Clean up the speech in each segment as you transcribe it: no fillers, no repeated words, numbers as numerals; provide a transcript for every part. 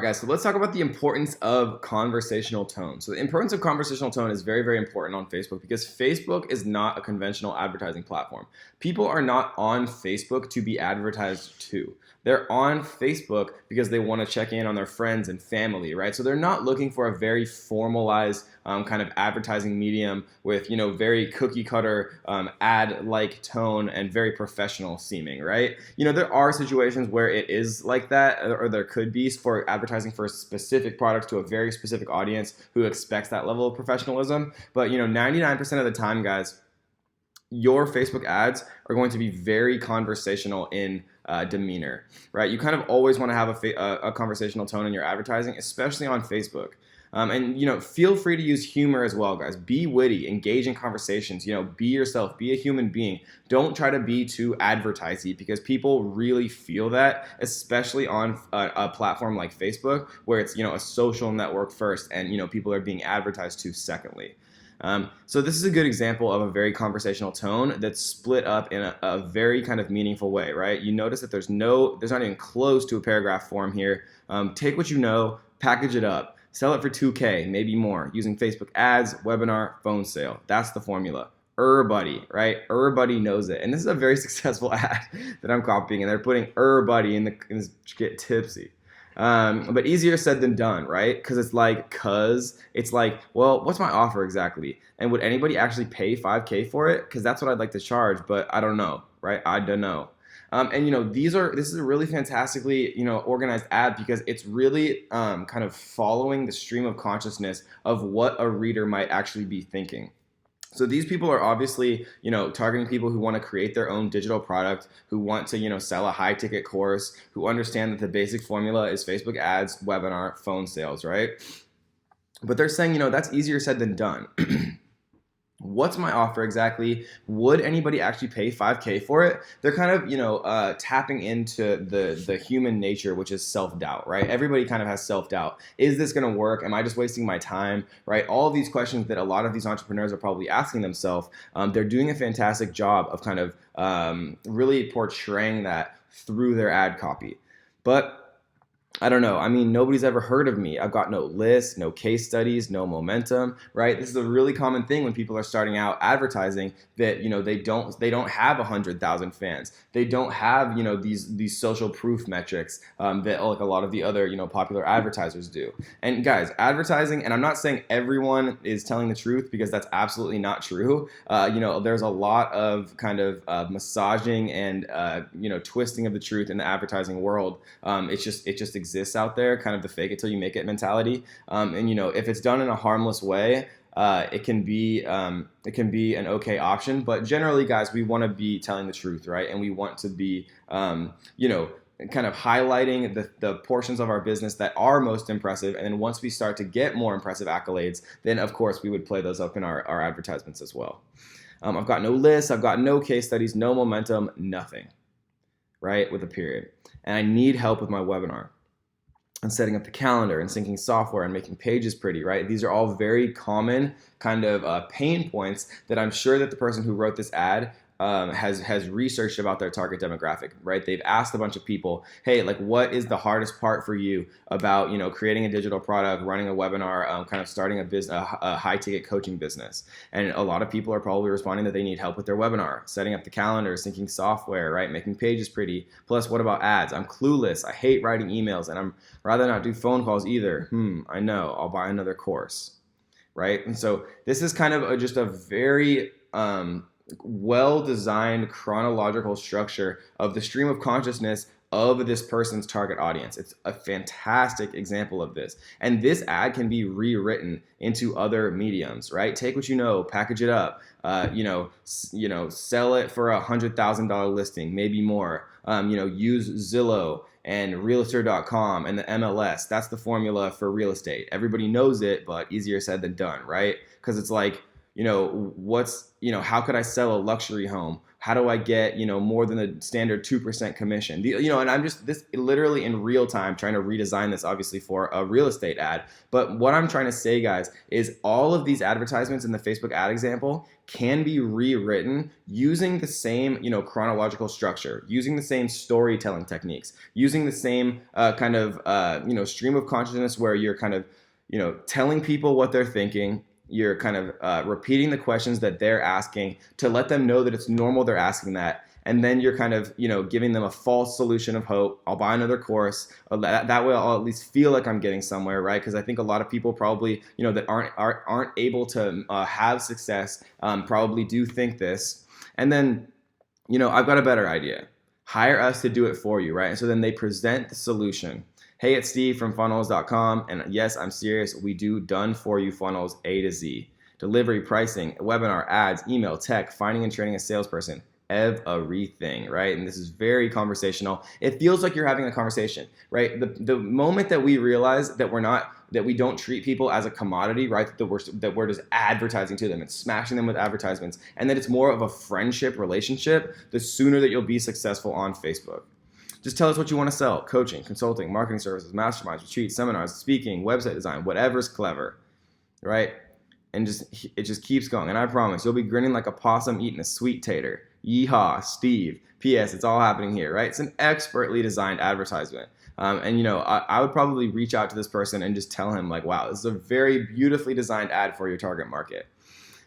Guys, so let's talk about the importance of conversational tone. So the importance of conversational tone is very, very important on Facebook because Facebook is not a conventional advertising platform. People are not on Facebook to be advertised to. They're on Facebook because they want to check in on their friends and family, right? So they're not looking for a very formalized kind of advertising medium with, very cookie cutter ad-like tone and very professional seeming, right? There are situations where it is like that, or there could be for advertising for specific products to a very specific audience who expects that level of professionalism. But 99% of the time, guys, your Facebook ads are going to be very conversational in demeanor, right? You kind of always want to have a conversational tone in your advertising, especially on Facebook. And feel free to use humor as well, guys. Be witty, engage in conversations. Be yourself, be a human being. Don't try to be too advertising because people really feel that, especially on a platform like Facebook, where it's a social network first, and people are being advertised to secondly. So this is a good example of a very conversational tone that's split up in a very kind of meaningful way, right? You notice that there's not even close to a paragraph form here. Take what you know, package it up. Sell it for 2K, maybe more, using Facebook ads, webinar, phone sale. That's the formula. Everybody, right? Everybody knows it. And this is a very successful ad that I'm copying, and they're putting everybody in this get tipsy. But easier said than done, right? Because it's like, well, what's my offer exactly? And would anybody actually pay 5K for it? Because that's what I'd like to charge, but I don't know, right? I don't know. And this is a really fantastically organized ad because it's really kind of following the stream of consciousness of what a reader might actually be thinking. So these people are obviously, targeting people who want to create their own digital product, who want to, sell a high ticket course, who understand that the basic formula is Facebook ads, webinar, phone sales, right? But they're saying, that's easier said than done. What's my offer exactly? Would anybody actually pay 5K for it? They're kind of, tapping into the human nature, which is self-doubt, right? Everybody kind of has self-doubt. Is this going to work? Am I just wasting my time, right? All of these questions that a lot of these entrepreneurs are probably asking themselves. They're doing a fantastic job of kind of really portraying that through their ad copy. But I don't know. I mean, nobody's ever heard of me. I've got no list, no case studies, no momentum, right? This is a really common thing when people are starting out advertising that, they don't have 100,000 fans. They don't have, these social proof metrics that like a lot of the other, popular advertisers do. And guys, advertising, and I'm not saying everyone is telling the truth because that's absolutely not true. There's a lot of kind of massaging and, twisting of the truth in the advertising world. It just exists out there, kind of the fake it till you make it mentality. And if it's done in a harmless way, it can be an okay option. But generally, guys, we want to be telling the truth, right? And we want to be, kind of highlighting the portions of our business that are most impressive. And then once we start to get more impressive accolades, then of course we would play those up in our advertisements as well. I've got no lists, I've got no case studies, no momentum, nothing, right? With a period. And I need help with my webinar and setting up the calendar and syncing software and making pages pretty, right? These are all very common kind of pain points that I'm sure that the person who wrote this ad has researched about their target demographic, right? They've asked a bunch of people, hey, like, what is the hardest part for you about, creating a digital product, running a webinar, kind of starting a business, a high ticket coaching business. And a lot of people are probably responding that they need help with their webinar, setting up the calendar, syncing software, right? Making pages pretty. Plus, what about ads? I'm clueless. I hate writing emails, and I'm rather not do phone calls either. I know. I'll buy another course, right? And so this is kind of just a very well-designed chronological structure of the stream of consciousness of this person's target audience. It's a fantastic example of this. And this ad can be rewritten into other mediums, right? Take what you know, package it up, sell it for $100,000 listing, maybe more. Use Zillow and Realtor.com and the MLS. That's the formula for real estate. Everybody knows it, but easier said than done, right? Because it's like, how could I sell a luxury home? How do I get, more than the standard 2% commission? And I'm just this literally in real time trying to redesign this, obviously, for a real estate ad. But what I'm trying to say, guys, is all of these advertisements in the Facebook ad example can be rewritten using the same, chronological structure, using the same storytelling techniques, using the same kind of, stream of consciousness where you're kind of, telling people what they're thinking. You're kind of repeating the questions that they're asking to let them know that it's normal they're asking that. And then you're kind of, giving them a false solution of hope. I'll buy another course. That way I'll at least feel like I'm getting somewhere, right? Because I think a lot of people probably, that aren't able to have success probably do think this. And then, I've got a better idea. Hire us to do it for you, right? And so then they present the solution. Hey, it's Steve from funnels.com. And yes, I'm serious. We do done for you funnels A to Z. Delivery, pricing, webinar, ads, email, tech, finding and training a salesperson. Everything, right? And this is very conversational. It feels like you're having a conversation, right? The moment that we realize that we don't treat people as a commodity, right? That we're just advertising to them and smashing them with advertisements, and that it's more of a friendship relationship, the sooner that you'll be successful on Facebook. Just tell us what you want to sell: coaching, consulting, marketing services, masterminds, retreats, seminars, speaking, website design, whatever's clever, right? And it just keeps going. And I promise you'll be grinning like a possum eating a sweet tater. Yeehaw, Steve. P.S. It's all happening here, right? It's an expertly designed advertisement. I would probably reach out to this person and just tell him, like, wow, this is a very beautifully designed ad for your target market,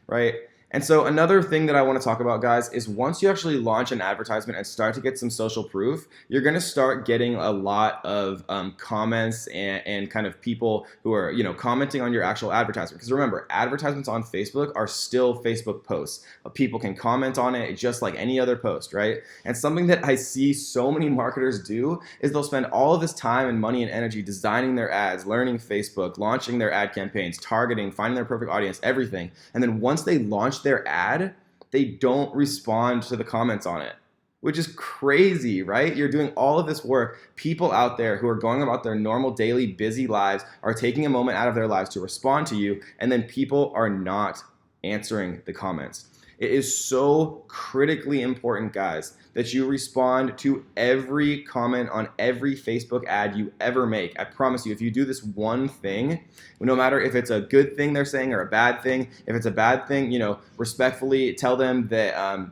right? And so another thing that I want to talk about, guys, is once you actually launch an advertisement and start to get some social proof, you're going to start getting a lot of comments and kind of people who are, commenting on your actual advertisement. Because remember, advertisements on Facebook are still Facebook posts. People can comment on it just like any other post, right? And something that I see so many marketers do is they'll spend all of this time and money and energy designing their ads, learning Facebook, launching their ad campaigns, targeting, finding their perfect audience, everything. And then once they launch their ad, they don't respond to the comments on it, which is crazy, right? You're doing all of this work. People out there who are going about their normal daily busy lives are taking a moment out of their lives to respond to you, and then people are not answering the comments. It is so critically important, guys, that you respond to every comment on every Facebook ad you ever make. I promise you, if you do this one thing, no matter if it's a good thing they're saying or a bad thing, if it's a bad thing, respectfully tell them that,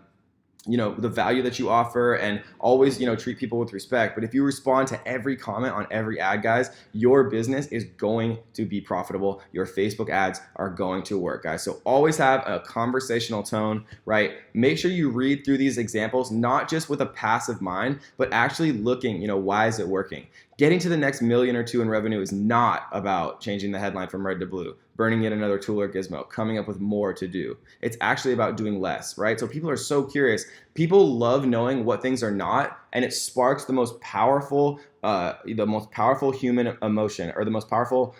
the value that you offer, and always, treat people with respect. But if you respond to every comment on every ad, guys, your business is going to be profitable. Your Facebook ads are going to work, guys. So always have a conversational tone, right? Make sure you read through these examples, not just with a passive mind, but actually looking, why is it working? Getting to the next million or two in revenue is not about changing the headline from red to blue, burning yet another tool or gizmo, coming up with more to do. It's actually about doing less, right? So people are so curious. People love knowing what things are not, and it sparks the most powerful human emotion, or the most powerful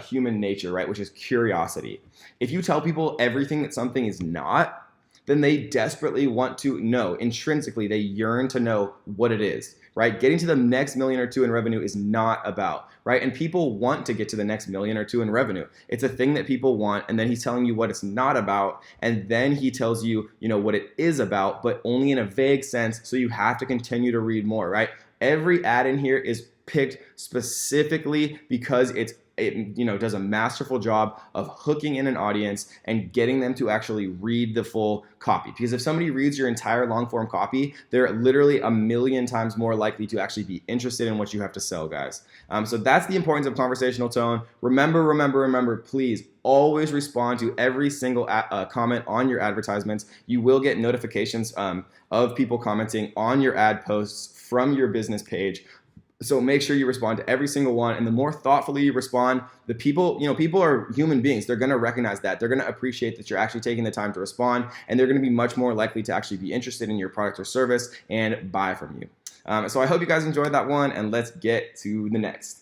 human nature, right? Which is curiosity. If you tell people everything that something is not, then they desperately want to know. Intrinsically, they yearn to know what it is, right? Getting to the next million or two in revenue is not about, right? And people want to get to the next million or two in revenue. It's a thing that people want, and then he's telling you what it's not about, and then he tells you, what it is about, but only in a vague sense, so you have to continue to read more, right? Every ad in here is picked specifically because it does a masterful job of hooking in an audience and getting them to actually read the full copy. Because if somebody reads your entire long form copy, they're literally a million times more likely to actually be interested in what you have to sell, guys. So that's the importance of conversational tone. Remember, please always respond to every single comment on your advertisements. You will get notifications of people commenting on your ad posts from your business page. So make sure you respond to every single one. And the more thoughtfully you respond, the people are human beings. They're going to recognize that. They're going to appreciate that you're actually taking the time to respond. And they're going to be much more likely to actually be interested in your product or service and buy from you. So I hope you guys enjoyed that one. And let's get to the next.